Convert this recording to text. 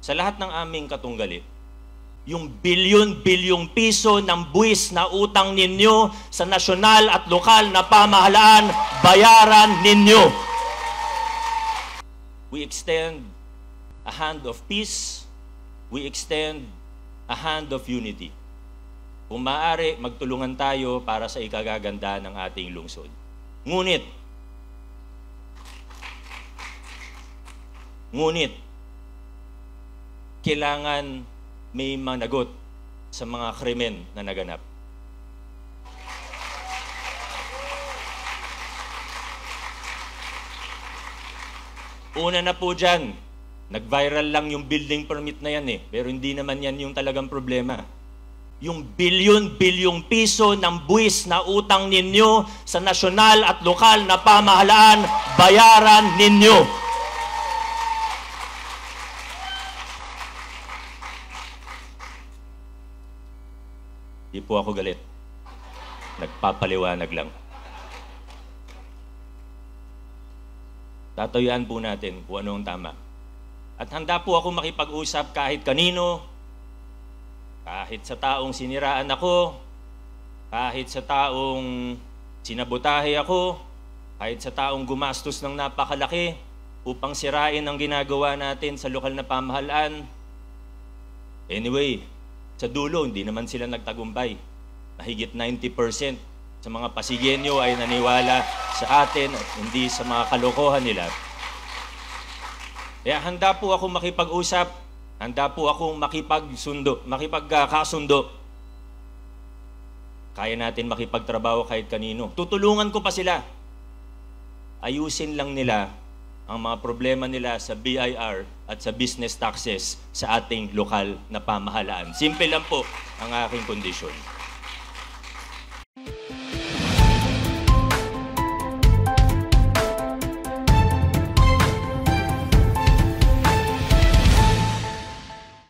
sa lahat ng aming katunggali, yung bilyon-bilyong piso ng buwis na utang ninyo sa nasyonal at lokal na pamahalaan, bayaran ninyo. We extend a hand of peace. We extend a hand of unity. Kung maaari, magtulungan tayo para sa ikagaganda ng ating lungsod. Ngunit, kailangan may managot sa mga krimen na naganap. Una na po dyan, nag-viral lang yung building permit na yan pero hindi naman yan yung talagang problema. Yung bilyon-bilyong piso ng buwis na utang ninyo sa nasyonal at lokal na pamahalaan, bayaran ninyo. Di po ako galit. Nagpapaliwanag lang. Tatayuan po natin kung ano ang tama. At handa po ako makipag-usap kahit kanino, kahit sa taong siniraan ako, kahit sa taong sinabotahe ako, kahit sa taong gumastos ng napakalaki upang sirain ang ginagawa natin sa lokal na pamahalaan. Anyway, sa dulo, hindi naman sila nagtagumpay. Mahigit 90% sa mga Pasigenyo ay naniwala sa atin at hindi sa mga kalokohan nila. Kaya handa po ako makipag-usap, handa po akong makipagkasundo. Kaya natin makipagtrabaho kahit kanino. Tutulungan ko pa sila. Ayusin lang nila ang mga problema nila sa BIR at sa business taxes sa ating lokal na pamahalaan. Simple lang po ang aking kondisyon.